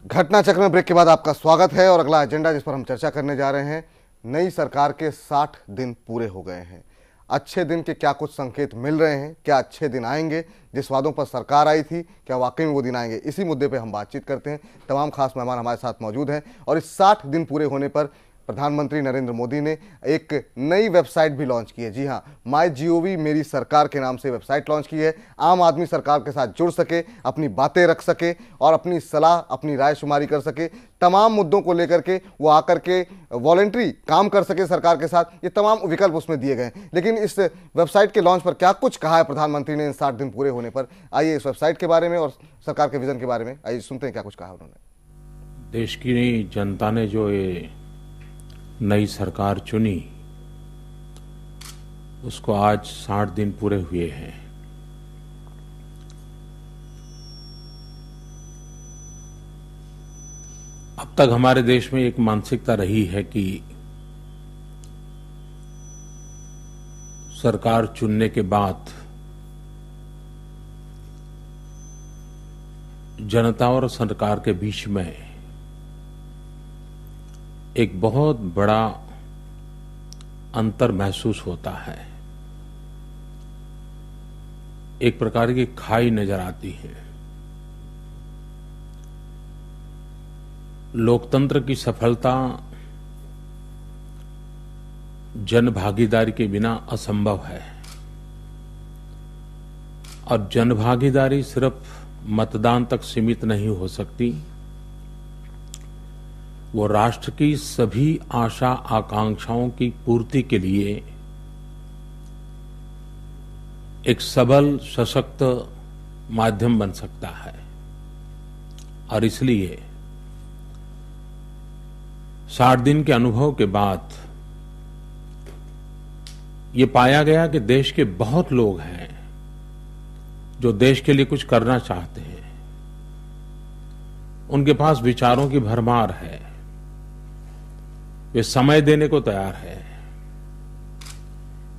घटना चक्र में ब्रेक के बाद आपका स्वागत है और अगला एजेंडा जिस पर हम चर्चा करने जा रहे हैं, नई सरकार के 60 दिन पूरे हो गए हैं। अच्छे दिन के क्या कुछ संकेत मिल रहे हैं? क्या अच्छे दिन आएंगे? जिस वादों पर सरकार आई थी, क्या वाकई में वो दिन आएंगे? इसी मुद्दे पे हम बातचीत करते हैं। तमाम खास मेहमान हमारे साथ मौजूद हैं और इस 60 दिन पूरे होने पर प्रधानमंत्री नरेंद्र मोदी ने एक नई वेबसाइट भी लॉन्च की है। जी हां, MyGov मेरी सरकार के नाम से वेबसाइट लॉन्च की है। आम आदमी सरकार के साथ जुड़ सके, अपनी बातें रख सके और अपनी सलाह, अपनी राय शुमारी कर सके। तमाम मुद्दों को लेकर के वो आकर के वॉलंटरी काम कर सके सरकार के साथ। ये तमाम विकल्प उसमें दिए गए हैं। लेकिन इस वेबसाइट के लॉन्च पर क्या कुछ कहा है प्रधानमंत्री ने इन 60 दिन पूरे होने पर? आइए इस वेबसाइट के बारे में और सरकार के विजन के बारे में आइए सुनते हैं क्या कुछ कहा उन्होंने। देश की जनता ने जो ये नई सरकार चुनी, उसको आज 60 दिन पूरे हुए हैं। अब तक हमारे देश में एक मानसिकता रही है कि सरकार चुनने के बाद जनता और सरकार के बीच में एक बहुत बड़ा अंतर महसूस होता है। एक प्रकार की खाई नजर आती है। लोकतंत्र की सफलता जन भागीदारी के बिना असंभव है और जन भागीदारी सिर्फ मतदान तक सीमित नहीं हो सकती। वो राष्ट्र की सभी आशा आकांक्षाओं की पूर्ति के लिए एक सबल सशक्त माध्यम बन सकता है। और इसलिए 60 दिन के अनुभव के बाद ये पाया गया कि देश के बहुत लोग हैं जो देश के लिए कुछ करना चाहते हैं। उनके पास विचारों की भरमार है। वे समय देने को तैयार है,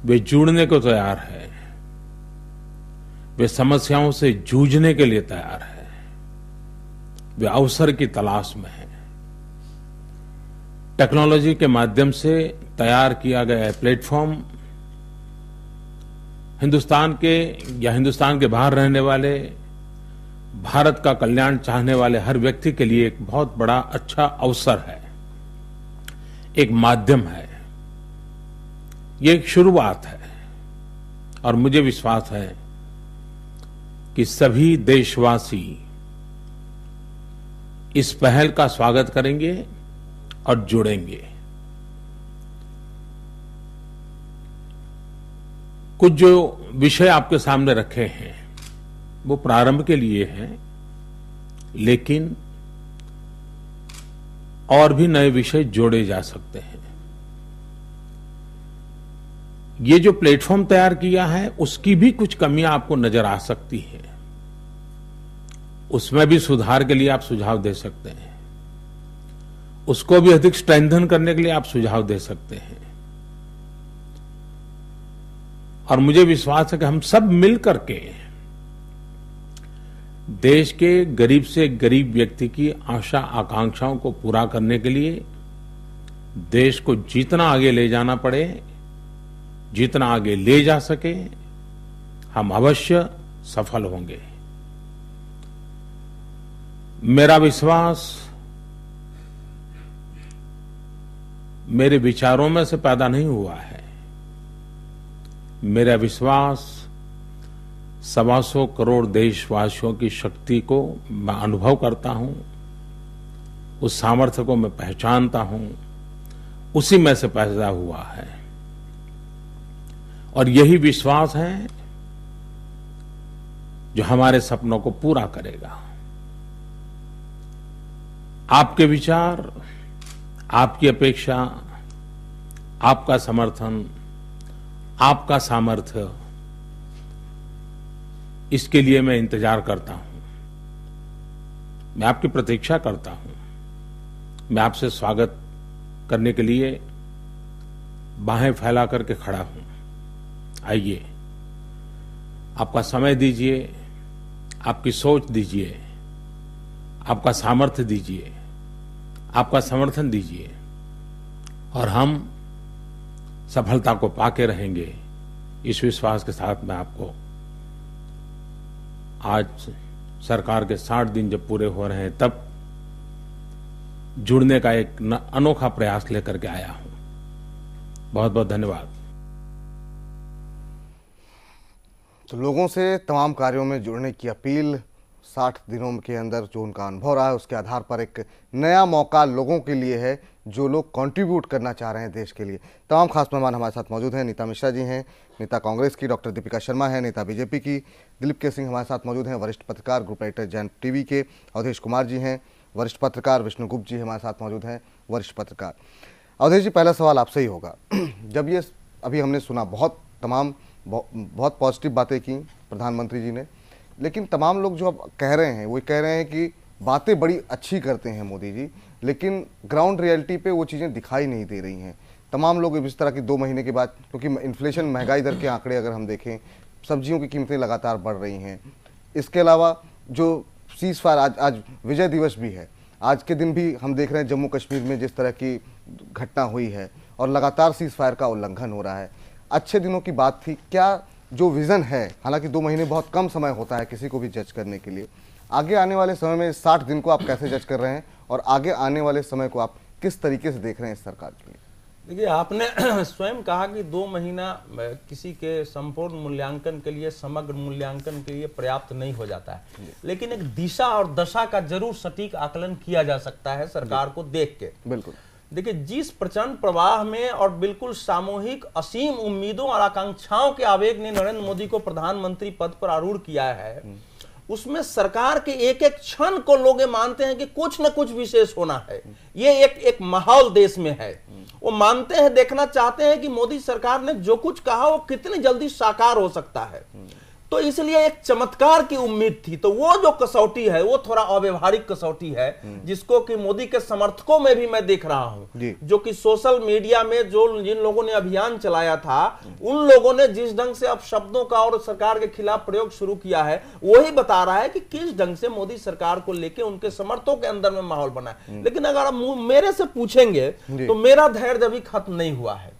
वे जुड़ने को तैयार है, वे समस्याओं से जूझने के लिए तैयार है, वे अवसर की तलाश में है। टेक्नोलॉजी के माध्यम से तैयार किया गया प्लेटफॉर्म हिंदुस्तान के या हिंदुस्तान के बाहर रहने वाले, भारत का कल्याण चाहने वाले हर व्यक्ति के लिए एक बहुत बड़ा अच्छा अवसर है, एक माध्यम है। ये एक शुरुआत है और मुझे विश्वास है कि सभी देशवासी इस पहल का स्वागत करेंगे और जुड़ेंगे। कुछ जो विषय आपके सामने रखे हैं वो प्रारंभ के लिए हैं, लेकिन और भी नए विषय जोड़े जा सकते हैं। ये जो प्लेटफॉर्म तैयार किया है उसकी भी कुछ कमियां आपको नजर आ सकती है। उसमें भी सुधार के लिए आप सुझाव दे सकते हैं। उसको भी अधिक स्ट्रेंथन करने के लिए आप सुझाव दे सकते हैं। और मुझे विश्वास है कि हम सब मिलकर के देश के गरीब से गरीब व्यक्ति की आशा आकांक्षाओं को पूरा करने के लिए देश को जितना आगे ले जाना पड़े, जितना आगे ले जा सके, हम अवश्य सफल होंगे। मेरा विश्वास मेरे विचारों में से पैदा नहीं हुआ है। मेरा विश्वास 125 करोड़ देशवासियों की शक्ति को मैं अनुभव करता हूं, उस सामर्थ्य को मैं पहचानता हूं, उसी में से पैदा हुआ है। और यही विश्वास है जो हमारे सपनों को पूरा करेगा। आपके विचार, आपकी अपेक्षा, आपका समर्थन, आपका सामर्थ्य, इसके लिए मैं इंतजार करता हूं। मैं आपकी प्रतीक्षा करता हूं। मैं आपसे स्वागत करने के लिए बाहें फैला करके खड़ा हूं। आइए, आपका समय दीजिए, आपकी सोच दीजिए, आपका सामर्थ्य दीजिए, आपका समर्थन दीजिए और हम सफलता को पाके रहेंगे। इस विश्वास के साथ मैं आपको आज सरकार के 60 दिन जब पूरे हो रहे हैं तब जुड़ने का एक अनोखा प्रयास लेकर के आया हूं। बहुत बहुत धन्यवाद। तो लोगों से तमाम कार्यों में जुड़ने की अपील, 60 दिनों के अंदर जो उनका अनुभव रहा है उसके आधार पर एक नया मौका लोगों के लिए है जो लोग कंट्रीब्यूट करना चाह रहे हैं देश के लिए। तमाम खास मेहमान हमारे साथ मौजूद हैं। नीता मिश्रा जी हैं, नेता कांग्रेस की, डॉक्टर दीपिका शर्मा है, नेता बीजेपी की, दिलीप के सिंह हमारे साथ मौजूद हैं, वरिष्ठ पत्रकार, ग्रुप राइटर जैन टीवी के, अवधेश कुमार जी हैं, वरिष्ठ पत्रकार, विष्णु गुप्त जी हमारे साथ मौजूद हैं, वरिष्ठ पत्रकार। अवधेश जी, पहला सवाल आपसे ही होगा। जब ये अभी हमने सुना, बहुत पॉजिटिव बातें की प्रधानमंत्री जी ने, लेकिन तमाम लोग जो अब कह रहे हैं वो कह रहे हैं कि बातें बड़ी अच्छी करते हैं मोदी जी, लेकिन ग्राउंड रियलिटी पे वो चीज़ें दिखाई नहीं दे रही हैं। तमाम लोग इस तरह की 2 महीने के बाद, क्योंकि इन्फ्लेशन, महंगाई दर के आंकड़े अगर हम देखें, सब्जियों की कीमतें लगातार बढ़ रही हैं। इसके अलावा जो सीज फायर, आज विजय दिवस भी है, आज के दिन भी हम देख रहे हैं जम्मू कश्मीर में जिस तरह की घटना हुई है और लगातार सीज फायर का उल्लंघन हो रहा है। अच्छे दिनों की बात थी, क्या जो विज़न है, हालांकि 2 महीने बहुत कम समय होता है किसी को भी जज करने के लिए, आगे आने वाले समय में 60 दिन को आप कैसे जज कर रहे हैं और आगे आने वाले समय को आप किस तरीके से देख रहे हैं इस सरकार के लिए? देखिए, आपने स्वयं कहा कि 2 महीना किसी के संपूर्ण मूल्यांकन के लिए, समग्र मूल्यांकन के लिए पर्याप्त नहीं हो जाता है, लेकिन एक दिशा और दशा का जरूर सटीक आकलन किया जा सकता है सरकार को देख के। बिल्कुल। देखिए, जिस प्रचंड प्रवाह में और बिल्कुल सामूहिक असीम उम्मीदों और आकांक्षाओं के आवेग ने नरेंद्र मोदी को प्रधानमंत्री पद पर आरूढ़ किया है, उसमें सरकार के एक एक क्षण को लोग मानते हैं कि कुछ न कुछ विशेष होना है। ये एक माहौल देश में है। वो मानते हैं, देखना चाहते हैं कि मोदी सरकार ने जो कुछ कहा वो कितनी जल्दी साकार हो सकता है। तो इसलिए एक चमत्कार की उम्मीद थी। तो वो जो कसौटी है वो थोड़ा अव्यवहारिक कसौटी है, जिसको कि मोदी के समर्थकों में भी मैं देख रहा हूं, जो कि सोशल मीडिया में जिन लोगों ने अभियान चलाया था, उन लोगों ने जिस ढंग से अब शब्दों का और सरकार के खिलाफ प्रयोग शुरू किया है, वही बता रहा है कि किस ढंग से मोदी सरकार को लेकर उनके समर्थकों के अंदर में माहौल बना है। लेकिन अगर आप मेरे से पूछेंगे तो मेरा धैर्य अभी खत्म नहीं हुआ है।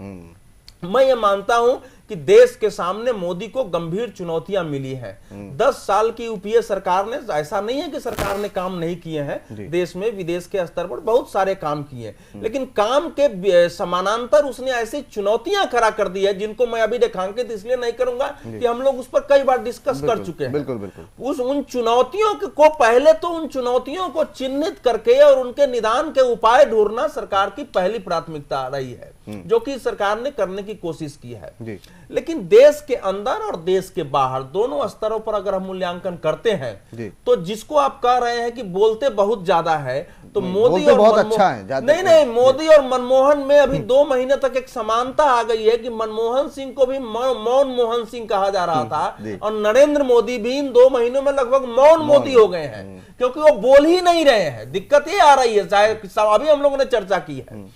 मैं ये मानता हूं कि देश के सामने मोदी को गंभीर चुनौतियां मिली हैं। 10 साल की यूपीए सरकार ने, ऐसा नहीं है कि सरकार ने काम नहीं किए हैं, देश में विदेश के स्तर पर बहुत सारे काम किए, लेकिन काम के समानांतर उसने ऐसी चुनौतियां खड़ा कर दी है जिनको मैं अभी रेखांकित इसलिए नहीं करूंगा कि हम लोग उस पर कई बार डिस्कस कर चुके हैं। बिल्कुल बिल्कुल। उन चुनौतियों को पहले तो उन चुनौतियों को चिन्हित करके और उनके निदान के उपाय ढूंढना सरकार की पहली प्राथमिकता रही है, जो कि सरकार ने करने की कोशिश की है। लेकिन देश के अंदर और देश के बाहर दोनों स्तरों पर अगर हम मूल्यांकन करते हैं तो जिसको आप कह रहे हैं कि बोलते बहुत ज्यादा है, तो मोदी और बहुत अच्छा है, नहीं, मोदी और मनमोहन में अभी 2 महीने तक एक समानता आ गई है कि मनमोहन सिंह को भी मौन मोहन सिंह कहा जा रहा था और नरेंद्र मोदी भी इन 2 महीनों में लगभग मौन मोदी हो गए हैं, क्योंकि वो बोल ही नहीं रहे हैं। दिक्कत ये आ रही है, चाहे अभी हम लोगों ने चर्चा की है।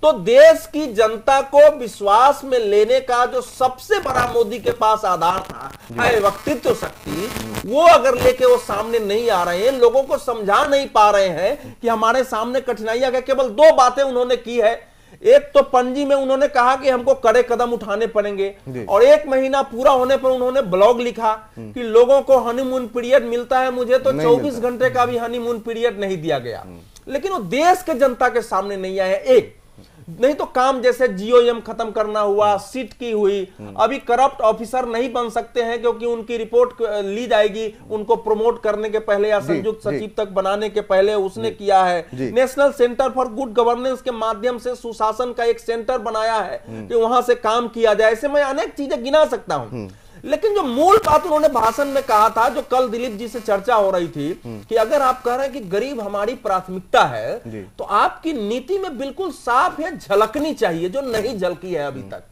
तो देश की जनता को विश्वास में लेने का जो सबसे बड़ा मोदी के पास आधार था, है व्यक्तित्व शक्ति, वो अगर लेके वो सामने नहीं आ रहे हैं, लोगों को समझा नहीं पा रहे हैं कि हमारे सामने कठिनाइयां क्या। केवल 2 बातें उन्होंने की है। एक तो पणजी में उन्होंने कहा कि हमको कड़े कदम उठाने पड़ेंगे, और 1 महीना पूरा होने पर उन्होंने ब्लॉग लिखा कि लोगों को हनीमून पीरियड मिलता है, मुझे तो 24 घंटे का भी हनीमून पीरियड नहीं दिया गया। लेकिन वो देश के जनता के सामने नहीं आया। एक नहीं तो काम जैसे जीओएम खत्म करना हुआ, सीट की हुई, अभी करप्ट ऑफिसर नहीं बन सकते हैं क्योंकि उनकी रिपोर्ट ली जाएगी उनको प्रमोट करने के पहले या संयुक्त सचिव तक बनाने के पहले, उसने किया है। National centre for good governance के माध्यम से सुशासन का एक सेंटर बनाया है कि वहां से काम किया जाए। ऐसे मैं अनेक चीजें गिना सकता हूं। लेकिन जो मूल बात उन्होंने भाषण में कहा था, जो कल दिलीप जी से चर्चा हो रही थी, कि अगर आप कह रहे हैं कि गरीब हमारी प्राथमिकता है, तो आपकी नीति में बिल्कुल साफ है, झलकनी चाहिए, जो नहीं झलकी है अभी तक।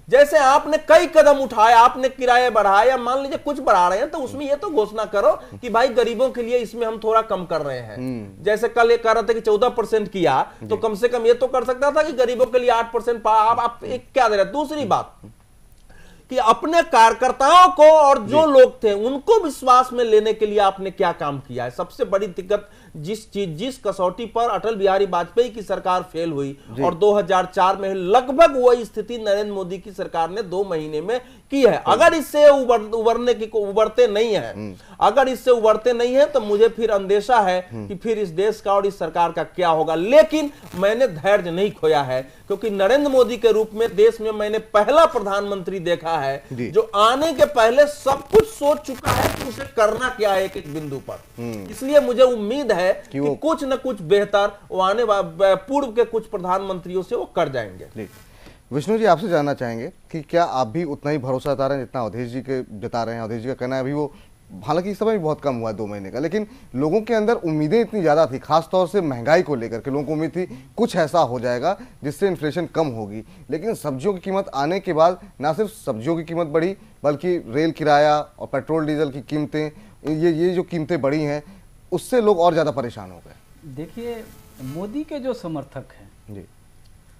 जैसे आपने कई कदम उठाए, आपने किराए बढ़ाए या मान लीजिए कुछ बढ़ा रहे हैं, तो उसमें ये तो घोषणा करो कि भाई गरीबों के लिए इसमें हम थोड़ा कम कर रहे हैं। जैसे कल ये कह रहे थे कि 14% किया, तो कम से कम ये तो कर सकता था कि गरीबों के लिए 8% आप क्या दे रहे। दूसरी बात, कि अपने कार्यकर्ताओं को और जो लोग थे उनको विश्वास में लेने के लिए आपने क्या काम किया है। सबसे बड़ी दिक्कत जिस कसौटी पर अटल बिहारी वाजपेयी की सरकार फेल हुई और 2004 में लगभग वही स्थिति नरेंद्र मोदी की सरकार ने 2 महीने में की है। अगर इससे उबरते नहीं है तो मुझे फिर अंदेशा है कि फिर इस देश का और इस सरकार का क्या होगा। लेकिन मैंने धैर्य नहीं खोया है, क्योंकि नरेंद्र मोदी के रूप में देश में मैंने पहला प्रधानमंत्री देखा है जो आने के पहले सब कुछ सोच चुका है कि उसे करना क्या है एक एक बिंदु पर। इसलिए मुझे उम्मीद है कि कुछ न कुछ बेहतर वो आने पूर्व के कुछ प्रधानमंत्रियों से वो कर जाएंगे। विष्णु जी, आपसे जानना चाहेंगे कि क्या आप भी उतना ही भरोसा जता रहे हैं जितना अवधेश जी के जता रहे हैं? अवधेश जी का कहना है अभी वो, हालांकि इस समय भी बहुत कम हुआ है 2 महीने का, लेकिन लोगों के अंदर उम्मीदें इतनी ज़्यादा थी, खासतौर से महंगाई को लेकर के लोगों को उम्मीद थी कुछ ऐसा हो जाएगा जिससे इन्फ्लेशन कम होगी। लेकिन सब्जियों की कीमत आने के बाद ना सिर्फ सब्जियों की कीमत बढ़ी, बल्कि रेल किराया और पेट्रोल डीजल की कीमतें, ये जो कीमतें बढ़ी हैं उससे लोग और ज़्यादा परेशान हो गए। देखिए, मोदी के जो समर्थक हैं जी,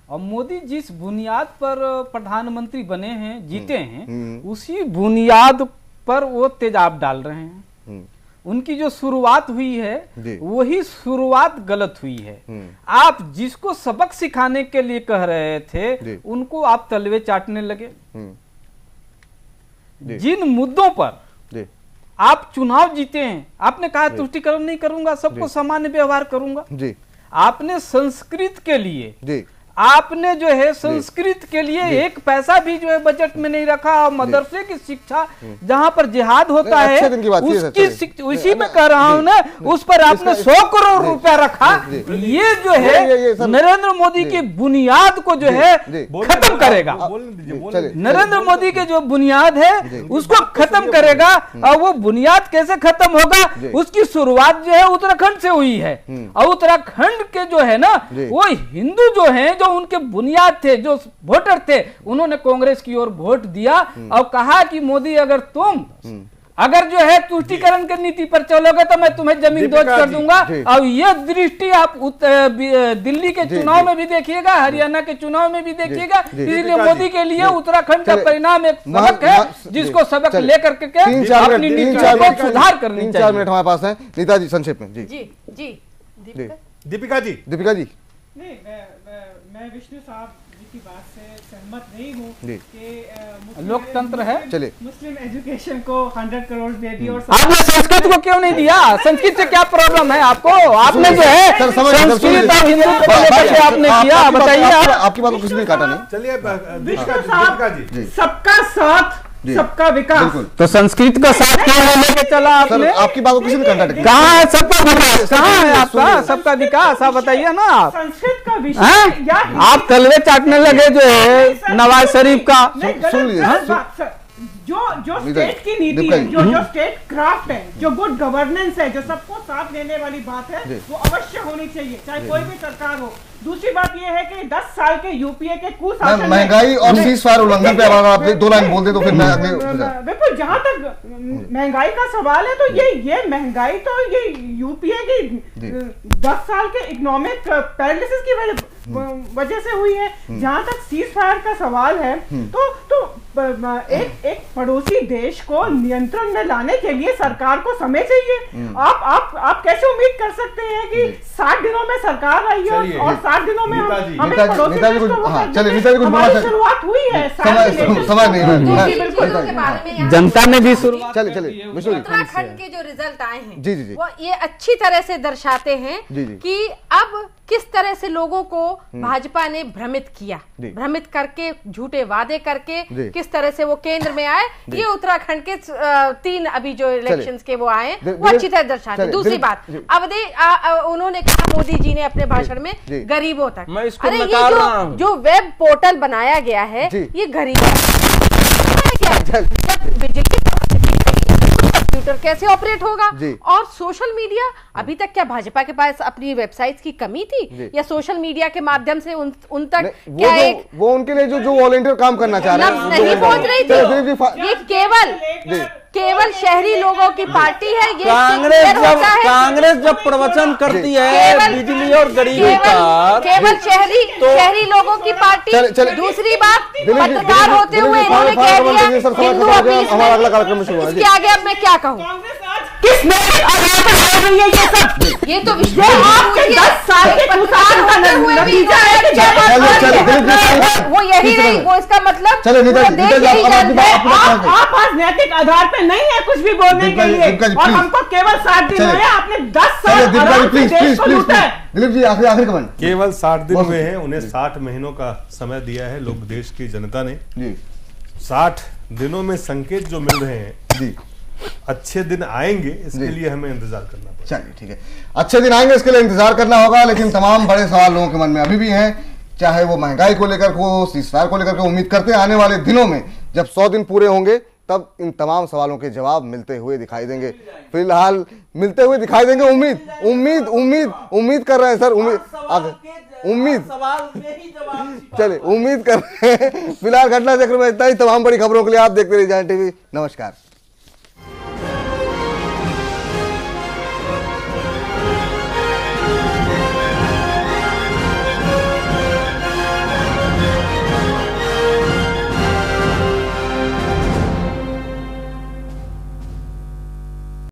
और मोदी जिस बुनियाद पर प्रधानमंत्री बने हैं, जीते हैं, उसी बुनियाद पर वो तेजाब डाल रहे हैं। उनकी जो शुरुआत हुई है वही शुरुआत गलत हुई है। आप जिसको सबक सिखाने के लिए कह रहे थे उनको आप तलवे चाटने लगे। जिन मुद्दों पर आप चुनाव जीते हैं, आपने कहा तुष्टीकरण नहीं करूंगा, सबको सामान्य व्यवहार करूंगा। आपने संस्कृत के लिए आपने जो है संस्कृत के लिए 1 पैसा भी जो है बजट में नहीं रखा। और मदरसे की शिक्षा जहां पर जिहाद होता है उसकी उसी में कह रहा हूं ना, उस पर आपने 100 करोड़ रुपया रखा। ये जो है नरेंद्र मोदी की बुनियाद को जो है खत्म करेगा। नरेंद्र मोदी के जो बुनियाद है उसको खत्म करेगा। और वो बुनियाद कैसे खत्म होगा, उसकी शुरुआत जो है उत्तराखंड से हुई है। और उत्तराखंड के जो है ना वो हिंदू जो है, जो उनके बुनियाद थे, जो वोटर थे, उन्होंने कांग्रेस की ओर वोट दिया और कहा कि मोदी अगर जो है तुष्टीकरण की नीति पर चलोगे तो मैं तुम्हें जमीन दोज कर दूंगा। और ये दृष्टि आप दिल्ली के चुनाव में भी देखिएगा, हरियाणा के चुनाव में भी देखिएगा। इसलिए मोदी के लिए उत्तराखंड का परिणाम एक सबक है जिसको सबक लेकर के अपनी नीतियों को सुधार करनी चाहिए। 3-4 मिनट हमारे पास है। नीता जी, संक्षेप में। जी दीपिका जी। नहीं, मैं विष्णु साहब जी की बात से सहमत नहीं हूँ कि लोकतंत्र है। चलिए, मुस्लिम एजुकेशन को 100 करोड़ दे दिया। और आपने संस्कृत को क्यों नहीं दिया? संस्कृत से क्या प्रॉब्लम है आपको? आपने जो है संस्कृत और हिंदुत्व को लेकर के आपने किया, बताइए। आपकी बात को किसी ने काटा नहीं। चलिए, विष्णु साहब, सबका साथ सबका विकास, तो संस्कृत का साथ क्यों लेके चला आपने? आपकी बात को किसी ने काटा नहीं। कहाँ है सबका विकास? कहाँ है आपका सबका विकास? आप बताइए ना। आप संस्कृत का विषय आप तलवे चाटने लगे जो है नवाज शरीफ का। सुन लीजिए, जो स्टेट की नीति है, जो स्टेट क्राफ्ट है, जो गुड गवर्नेंस है, जो सबको साथ देने वाली बात है, वो अवश्य होनी चाहिए, चाहे कोई भी सरकार हो। दूसरी बात यह है कि 10 साल के यूपीए के कुशासन, महंगाई और सीज़फायर उल्लंघन पे अगर आप 2 लाइन बोल दे तो फिर बिल्कुल, जहां तक महंगाई का सवाल है तो ये महंगाई तो ये यूपीए की 10 साल के इकोनॉमिक पैरालिसिस की वजह से हुई है। जहां तक सीज़फायर का सवाल है तो एक पड़ोसी देश को नियंत्रण में लाने के लिए सरकार को समय चाहिए। आप कैसे उम्मीद कर सकते हैं कि 60 दिनों में सरकार आई है और 60 दिनों में हमें पड़ोसी देश को हमारी शुरुआत हुई है। समय नहीं, जनता ने भी शुरुआत। चलिए, उत्तराखंड के जो रिजल्ट आए हैं जी, वो ये अच्छी तरह से दर्शाते हैं कि अब किस तरह से लोगों को भाजपा ने भ्रमित किया, भ्रमित करके झूठे वादे करके किस तरह से वो केंद्र में आए। ये उत्तराखंड के 3 अभी जो इलेक्शंस के वो आए वो अच्छी तरह दर्शाते। दूसरी बात, उन्होंने कहा मोदी जी ने अपने भाषण में गरीबों तक, अरे ये जो वेब पोर्टल बनाया गया है ये गरीबों कंप्यूटर कैसे ऑपरेट होगा। और सोशल मीडिया, अभी तक क्या भाजपा के पास अपनी वेबसाइट्स की कमी थी या सोशल मीडिया के माध्यम से उन तक क्या वो उनके लिए जो वॉलंटियर काम करना चाह रहे हैं नहीं पहुंच रही थी। ये केवल केवल शहरी लोगों की पार्टी है, ये कांग्रेस जब प्रवचन करती है बिजली और गरीबी का, केवल शहरी लोगों की पार्टी। दूसरी बात, पत्रकार होते हुए इन्होंने कह दिया हिंदू हमारा अगला कार्यक्रम शुरू है। इसके आगे अब मैं क्या कहूँ? किस आधार पर हो रही है ये सब? ये तो आपके 10 साल के पत्रकार होते हुए नतीजा है कि वो यही नहीं, वो इसका मतलब चलो आप आज नैतिक आधार पे नहीं है कुछ भी बोलने के लिए, और हमको केवल 60 दिन हुए, आपने 10 साल देश को लूटा है। दिलीप जी आखिरी कमेंट। केवल 60 दिन हुए हैं, उन्हें 60 महीनों का समय दिया है लोग, देश की जनता ने। 60 दिनों में संकेत जो मिल रहे हैं जी, अच्छे दिन आएंगे, इसके लिए हमें इंतजार करना पड़ेगा। चलिए ठीक है, अच्छे दिन आएंगे इसके लिए इंतजार करना होगा, लेकिन तमाम बड़े सवाल लोगों के मन में अभी भी हैं, चाहे वो महंगाई को लेकर हो, सीज़फायर को लेकर के। उम्मीद करते हैं आने वाले दिनों में जब 100 दिन पूरे होंगे तब इन तमाम सवालों के जवाब मिलते हुए दिखाई देंगे। फिलहाल मिलते हुए दिखाई देंगे, उम्मीद कर रहे हैं सर, उम्मीद चलिए उम्मीद कर रहे हैं। फिलहाल घटना चक्र में इतना ही। तमाम बड़ी खबरों के लिए आप देखते रहिए जहां टीवी। नमस्कार।